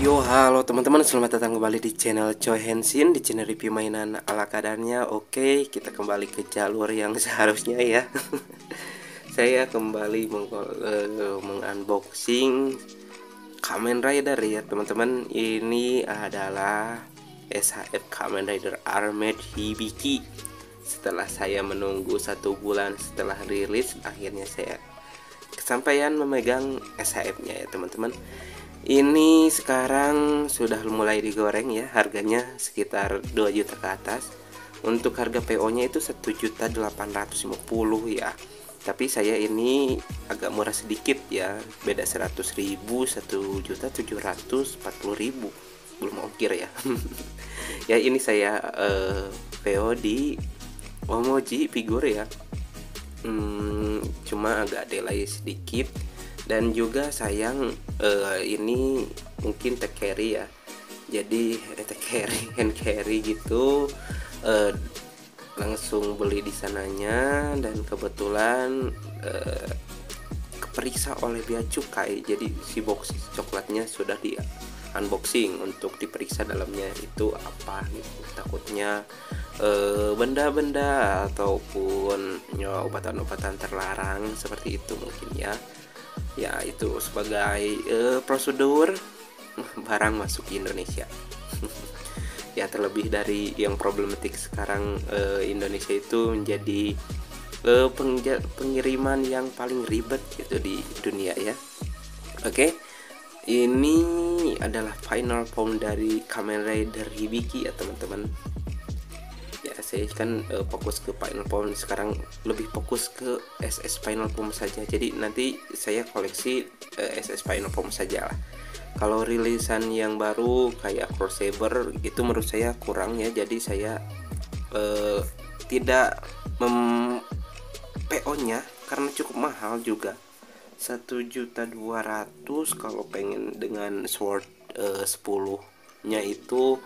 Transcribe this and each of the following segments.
Yo, halo teman-teman, selamat datang kembali di channel Choi Henshin, di channel review mainan ala kadarnya. Oke, kita kembali ke jalur yang seharusnya ya. Saya kembali mengunboxing Kamen Rider ya teman-teman. Ini adalah SHF Kamen Rider Armored Hibiki. Setelah saya menunggu 1 bulan setelah rilis, akhirnya saya kesampaian memegang SHF-nya ya teman-teman. Ini sekarang sudah mulai digoreng ya, harganya sekitar 2 juta ke atas. Untuk harga PO-nya itu 1.850.000 ya. Tapi saya ini agak murah sedikit ya, beda 100.000, 1.740.000, belum ongkir ya. Ya ini saya PO di Omoji figur ya. Cuma agak delay sedikit. Dan juga sayang ini mungkin tag carry ya, jadi tag carry hand carry gitu, langsung beli di sananya. Dan kebetulan keperiksa oleh bea cukai, jadi si box coklatnya sudah di unboxing untuk diperiksa dalamnya itu apa gitu. Takutnya benda-benda ataupun ya, obatan-obatan terlarang seperti itu mungkin ya. Ya itu sebagai prosedur barang masuk ke Indonesia. Ya terlebih dari yang problematik sekarang, Indonesia itu menjadi pengiriman yang paling ribet gitu di dunia ya. Oke, ini adalah final form dari Kamen Rider Hibiki ya teman-teman. Ya saya kan fokus ke final form, sekarang lebih fokus ke SS final form saja. Jadi nanti saya koleksi SS final form saja lah. Kalau rilisan yang baru kayak Cross Saber itu menurut saya kurang ya, jadi saya tidak PO nya karena cukup mahal juga, 1.200.000. Kalau pengen dengan Sword 10 nya itu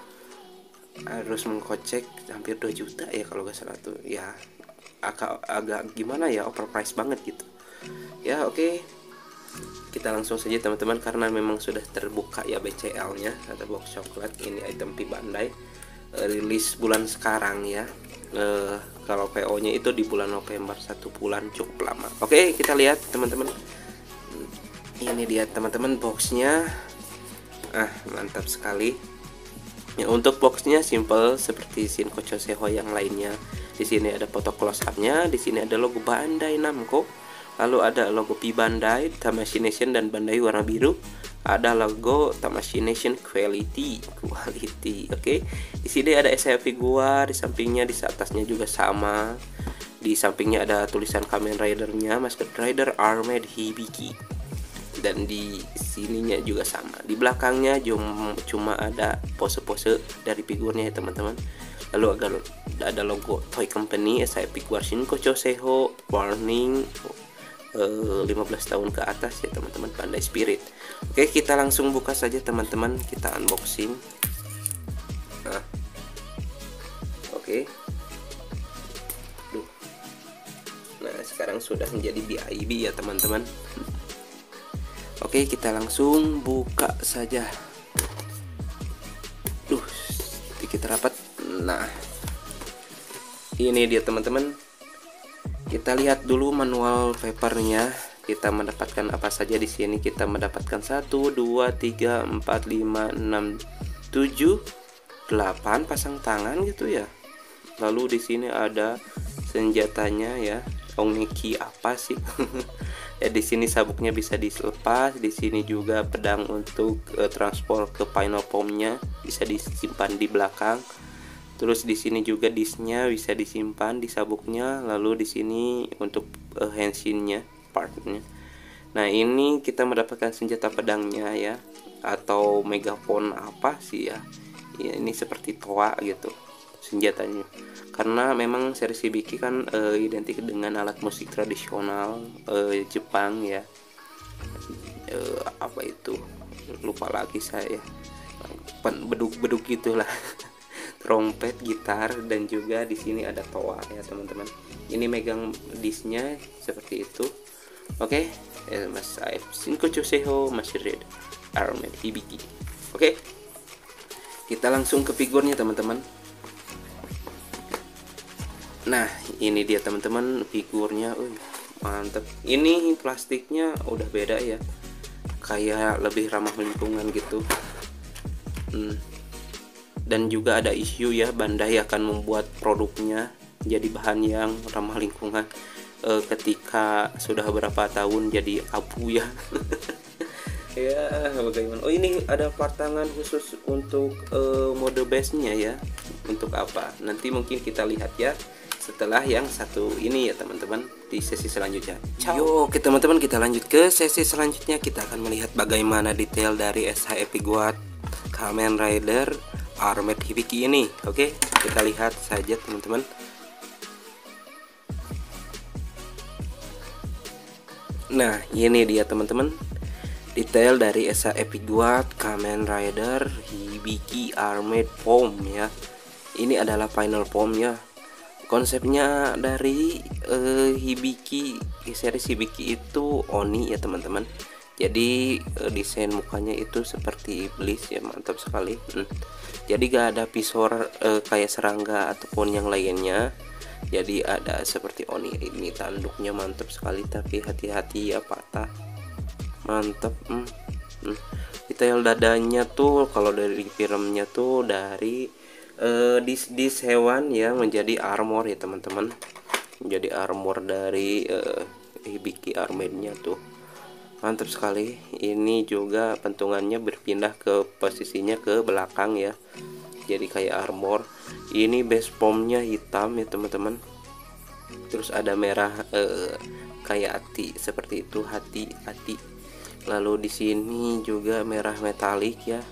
harus mengkocek hampir 2 juta ya kalau gak salah tuh ya. Agak gimana ya, overpriced banget gitu ya. Oke, kita langsung saja teman-teman, karena memang sudah terbuka ya BCL nya atau box coklat. Ini item P Bandai, rilis bulan sekarang ya. Kalau PO nya itu di bulan November, 1 bulan cukup lama. Oke, kita lihat teman-teman, ini dia teman-teman boxnya. Mantap sekali. Ya, untuk boxnya simple seperti Shinko Choseho yang lainnya. Di sini ada foto close up-nya, di sini ada logo Bandai Namco, lalu ada logo P Bandai, Tamashii Nation dan Bandai warna biru. Ada logo Tamashii Nation Quality. Oke. Di sini ada SHF figura, di sampingnya, di atasnya juga sama. Di sampingnya ada tulisan Kamen Rider-nya, Masked Rider Armored Hibiki. Dan di sininya juga sama. Di belakangnya cuma ada pose-pose dari figurnya ya teman-teman. Lalu ada logo Toy Company, SHF figure Shinko Choseho, warning 15 tahun ke atas ya teman-teman, Bandai Spirit. Oke, kita langsung buka saja teman-teman, kita unboxing. Oke. Nah, sekarang sudah menjadi BIB ya teman-teman. Oke, kita langsung buka saja. Sedikit rapat. Nah, ini dia teman-teman. Kita lihat dulu manual papernya. Kita mendapatkan apa saja di sini. Kita mendapatkan 1, 2, 3, 4, 5, 6, 7, 8 pasang tangan gitu ya. Lalu di sini ada senjatanya ya. Ongeki apa sih? Ya di sini sabuknya bisa dilepas, di sini juga pedang untuk transport ke final form-nya bisa disimpan di belakang. Terus di sini juga disknya bisa disimpan di sabuknya, lalu di sini untuk Henshin-nya, partnya. Nah, ini kita mendapatkan senjata pedangnya ya, atau megaphone apa sih ya. Ya ini seperti toa gitu senjatanya. Karena memang seri Hibiki kan identik dengan alat musik tradisional Jepang ya. Apa itu? Lupa lagi saya. Beduk-beduk gitulah. Trompet, gitar, dan juga di sini ada toa ya teman-teman. Ini megang disknya seperti itu. Oke, Mas Shinko Choseho Masked Rider Armored Hibiki. Oke, kita langsung ke figurnya teman-teman. Nah, ini dia teman-teman figurnya. Mantep. Ini plastiknya udah beda ya, kayak lebih ramah lingkungan gitu. Dan juga ada isu ya, Bandai akan membuat produknya jadi bahan yang ramah lingkungan ketika sudah beberapa tahun jadi abu ya. Ya bagaimana. Oh, ini ada part tangan khusus untuk mode base-nya ya. Untuk apa? Nanti mungkin kita lihat ya setelah yang satu ini ya teman-teman, di sesi selanjutnya. Ciao. Yo, oke teman-teman, kita lanjut ke sesi selanjutnya. Kita akan melihat bagaimana detail dari SH Epic Guard Kamen Rider Armored Hibiki ini. Oke, kita lihat saja teman-teman. Nah, ini dia teman-teman, detail dari SH Epic Guard Kamen Rider Hibiki Armored Form ya. Ini adalah final form ya. Konsepnya dari Hibiki, series Hibiki itu Oni ya teman-teman. Jadi desain mukanya itu seperti iblis ya, mantap sekali. Jadi gak ada visor kayak serangga ataupun yang lainnya. Jadi ada seperti Oni. Ini tanduknya mantap sekali, tapi hati-hati ya, patah. Mantap. Detail dadanya tuh kalau dari filmnya tuh dari dis hewan ya menjadi armor ya teman-teman, menjadi armor dari Hibiki armornya tuh mantap sekali. Ini juga pentungannya berpindah ke posisinya ke belakang ya, jadi kayak armor. Ini base formnya hitam ya teman-teman, terus ada merah kayak hati seperti itu, hati. Lalu di sini juga merah metalik ya,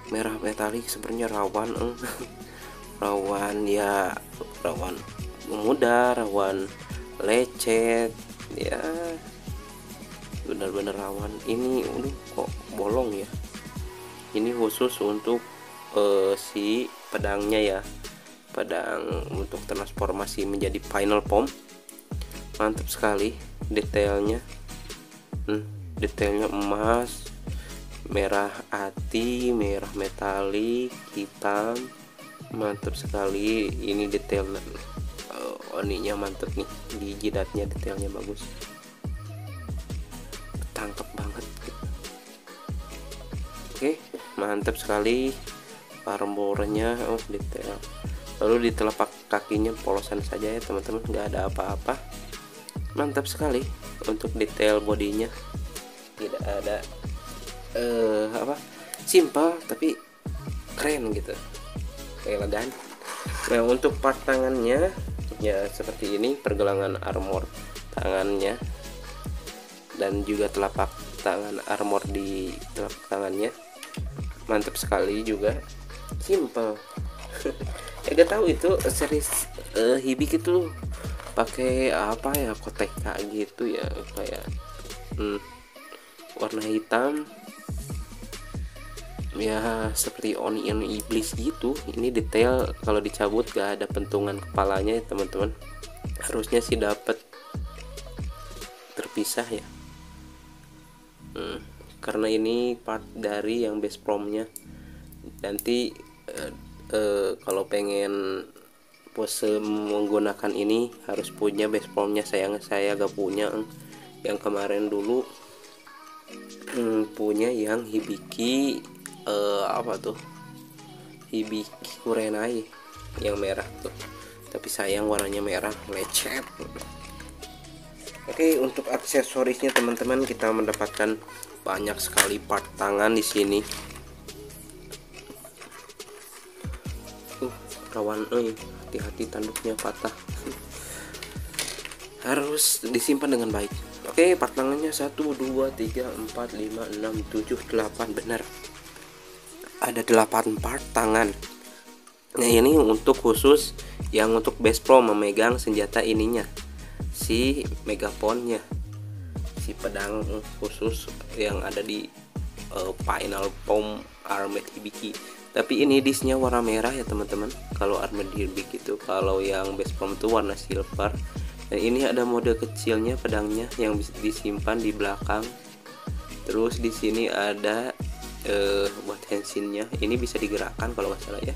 merah metalik sebenarnya rawan rawan ya, rawan mudah, rawan lecet ya, benar-benar rawan. Ini kok bolong ya. Ini khusus untuk si pedangnya ya, pedang untuk transformasi menjadi final form. Mantap sekali detailnya. Detailnya emas, merah hati, merah metalik, hitam, mantap sekali. Ini detail oninya mantap nih, di jidatnya detailnya bagus, tangkap banget. Oke, mantap sekali armornya, detail. Lalu di telapak kakinya polosan saja ya teman-teman, nggak ada apa-apa. Mantap sekali untuk detail bodinya, tidak ada simple tapi keren gitu, elegan. Nah, untuk part tangannya ya seperti ini, pergelangan armor tangannya dan juga telapak tangan armor di telapak tangannya mantap sekali juga, simple. Ya gak tahu itu series Hibiki itu pakai apa ya, koteka gitu ya, kayak warna hitam ya, seperti Oni yang iblis gitu. Ini detail kalau dicabut gak ada pentungan kepalanya ya teman-teman, harusnya sih dapat terpisah ya. Karena ini part dari yang base formnya. Nanti kalau pengen pose menggunakan ini harus punya base formnya. Sayang saya gak punya. Yang kemarin dulu punya yang Hibiki Hibiki Kurenai yang merah tuh, tapi sayang warnanya merah, lecet. Oke, untuk aksesorisnya teman-teman, kita mendapatkan banyak sekali part tangan di sini. Rawan, hati-hati tanduknya patah. Harus disimpan dengan baik. Oke, part tangannya 1, 2, 3, 4, 5, 6, 7, 8, benar. Ada 8 part tangan. Nah, ini untuk khusus yang untuk base pro memegang senjata ininya, si megafonnya, si pedang khusus yang ada di final form Armored Hibiki. Tapi ini disnya warna merah ya teman-teman, kalau Armored Hibiki itu. Kalau yang base form itu warna silver. Dan ini ada mode kecilnya pedangnya yang bisa disimpan di belakang. Terus di sini ada buat tensionnya ini bisa digerakkan kalau nggak salah ya.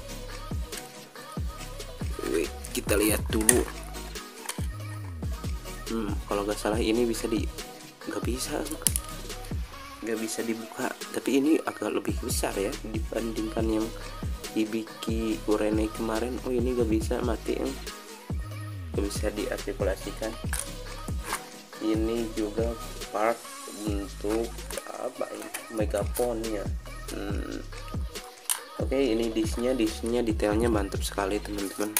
Kita lihat dulu. Kalau nggak salah ini bisa nggak bisa dibuka, tapi ini agak lebih besar ya dibandingkan yang Hibiki Urene kemarin. Oh ini nggak bisa, mati, nggak bisa diartikulasikan. Ini juga part untuk apa ya, megafonnya. Oke, ini disnya detailnya mantap sekali teman-teman.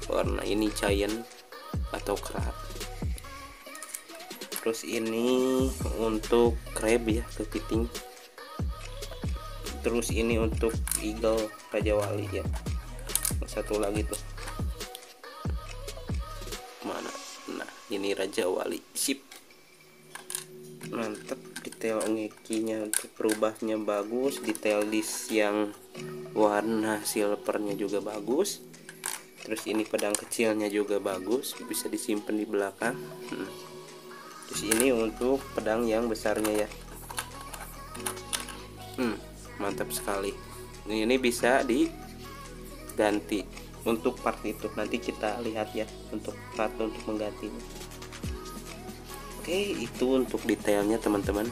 Warna ini giant atau crab. Terus ini untuk crab ya, kepiting. Terus ini untuk eagle Raja Wali ya. Satu lagi tuh mana? Nah ini Raja Wali, sip, mantep. Detail ngekinya untuk berubahnya bagus, detail list yang warna silvernya juga bagus. Terus ini pedang kecilnya juga bagus, bisa disimpan di belakang. Terus ini untuk pedang yang besarnya ya. Mantap sekali. Ini bisa diganti untuk part itu, nanti kita lihat ya untuk part untuk menggantinya. Oke, itu untuk detailnya teman-teman,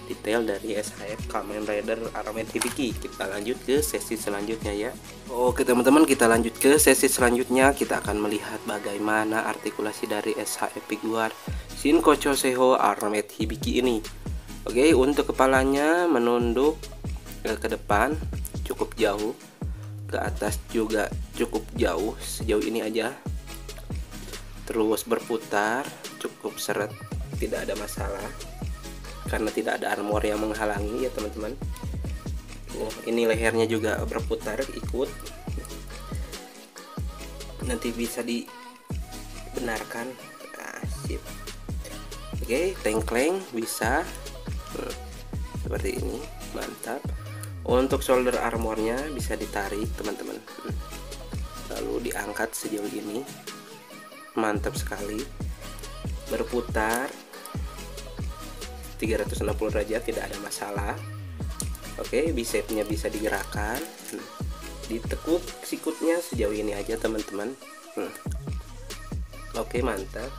detail dari SHF Kamen Rider Armored Hibiki. Kita lanjut ke sesi selanjutnya ya. Oke teman-teman, kita lanjut ke sesi selanjutnya. Kita akan melihat bagaimana artikulasi dari SHF figuar Shin Kocho Seho Armored Hibiki ini. Oke, untuk kepalanya menunduk ke depan cukup jauh, ke atas juga cukup jauh, sejauh ini aja. Terus berputar cukup seret, tidak ada masalah karena tidak ada armor yang menghalangi ya teman-teman. Ini lehernya juga berputar ikut, nanti bisa dibenarkan. Sip. Oke, tengkleng bisa seperti ini, mantap. Untuk shoulder armornya bisa ditarik teman-teman, lalu diangkat sejauh ini, mantap sekali. Berputar 360 derajat, tidak ada masalah. Oke, bicepnya bisa digerakkan, ditekuk sikutnya sejauh ini aja teman-teman. Oke, mantap.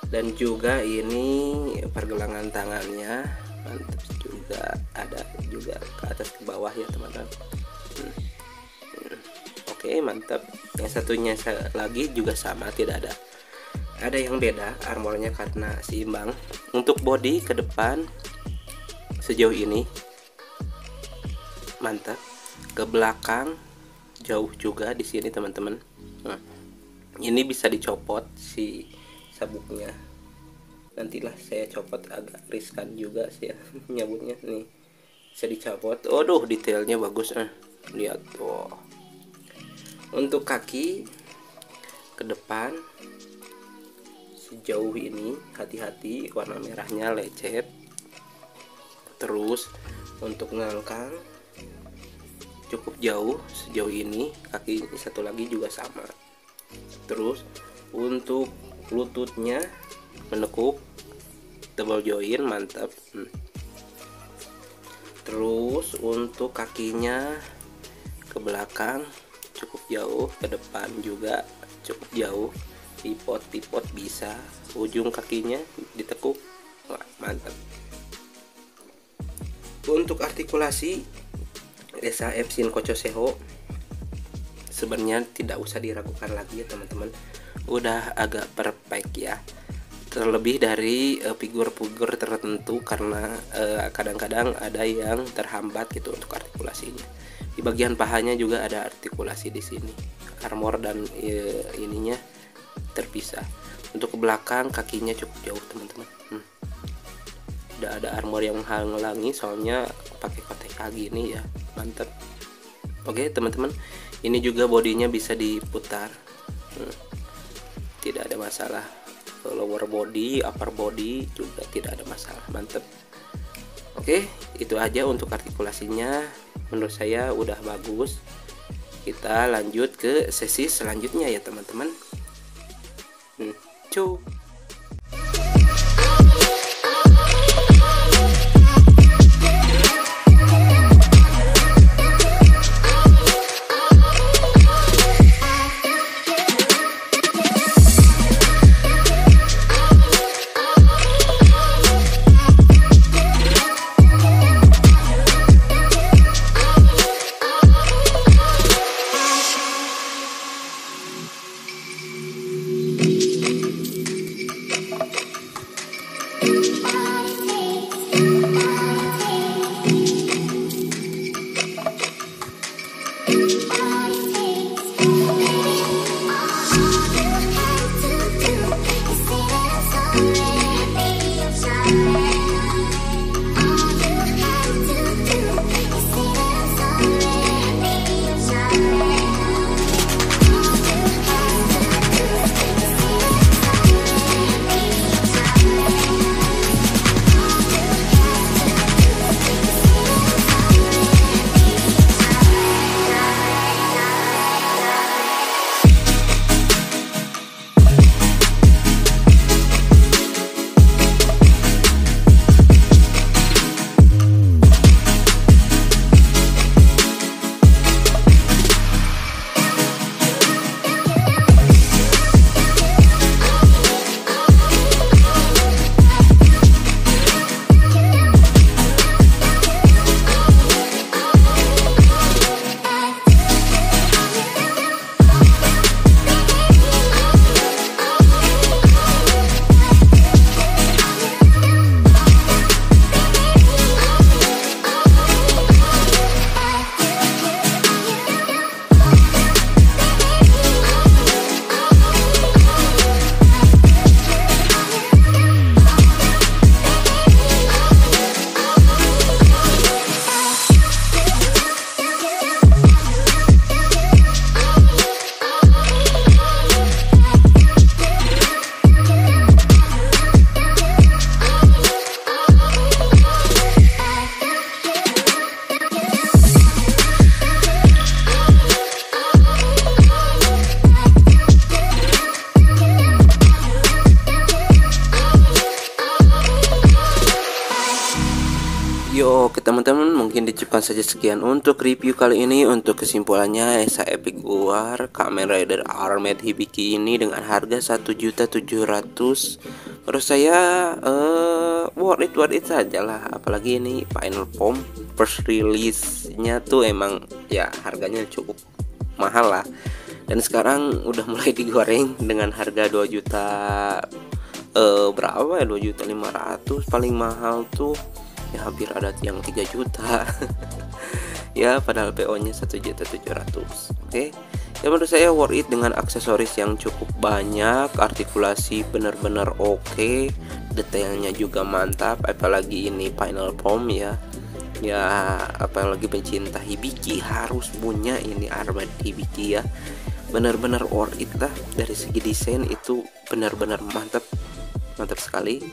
Dan juga ini pergelangan tangannya mantap juga, ada juga ke atas ke bawah ya teman-teman. Oke, mantap. Yang satunya lagi juga sama, tidak ada yang beda armornya karena seimbang. Untuk body ke depan sejauh ini mantap, ke belakang jauh juga di sini teman-teman. Ini bisa dicopot si sabuknya, nantilah saya copot, agak riskan juga sih ya nyabutnya. Nih bisa dicopot. Aduh, detailnya bagus, lihat tuh. Untuk kaki ke depan sejauh ini hati-hati, warna merahnya lecet. Terus untuk ngangkang cukup jauh sejauh ini, kaki satu lagi juga sama. Terus untuk lututnya menekuk double join, mantap. Terus untuk kakinya ke belakang cukup jauh, ke depan juga cukup jauh. Tipot bisa, ujung kakinya ditekuk. Wah, mantap. Untuk artikulasi SHF Shin Kocho Seho sebenarnya tidak usah diragukan lagi ya teman-teman, udah agak perfect ya. Terlebih dari figur-figur tertentu, karena kadang-kadang ada yang terhambat gitu untuk artikulasinya. Di bagian pahanya juga ada artikulasi di sini, armor dan ininya terpisah. Untuk ke belakang kakinya cukup jauh teman-teman. Udah ada armor yang menghalangi, soalnya pakai kotek gini ya, mantap. Oke teman-teman, ini juga bodinya bisa diputar, tidak ada masalah. Lower body, upper body juga tidak ada masalah, mantep. Oke, itu aja untuk artikulasinya. Menurut saya udah bagus. Kita lanjut ke sesi selanjutnya ya teman-teman. Cuy. teman-teman, mungkin dicukupkan saja sekian untuk review kali ini. Untuk kesimpulannya, Esa Epic War Kamen Rider Armored Hibiki ini dengan harga 1.700.000 menurut saya worth it saja lah. Apalagi ini final form first release nya tuh emang ya harganya cukup mahal lah. Dan sekarang udah mulai digoreng dengan harga 2 juta berapa ya, 2.500.000 paling mahal tuh ya, hampir ada yang 3 juta ya, padahal PO nya 1.700.000. Oke, ya menurut saya worth it dengan aksesoris yang cukup banyak, artikulasi benar-benar oke, detailnya juga mantap, apalagi ini final form ya. Apalagi pencinta Hibiki harus punya ini Armored Hibiki ya, benar-benar worth it lah. Dari segi desain itu benar-benar mantap sekali.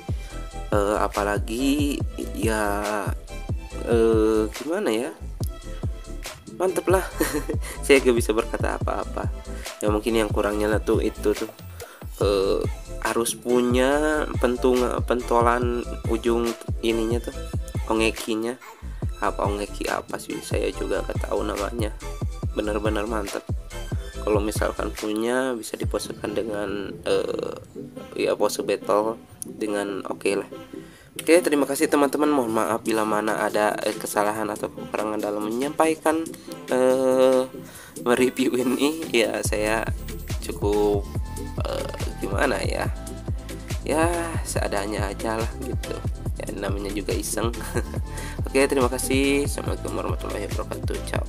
Apalagi ya gimana ya, mantep lah saya gak bisa berkata apa-apa ya. Mungkin yang kurangnya tuh itu tuh harus punya pentolan ujung ininya tuh, ongekinya. Ongeki apa sih, saya juga gak tahu namanya. Benar-benar mantap. Kalau misalkan punya bisa diposekan dengan ya pose battle dengan oke lah. Oke, terima kasih teman-teman. Mohon maaf bila mana ada kesalahan atau kekurangan dalam menyampaikan mereview ini ya. Saya cukup gimana ya, seadanya aja lah gitu ya, namanya juga iseng. Oke, terima kasih. Assalamualaikum warahmatullahi wabarakatuh. Ciao.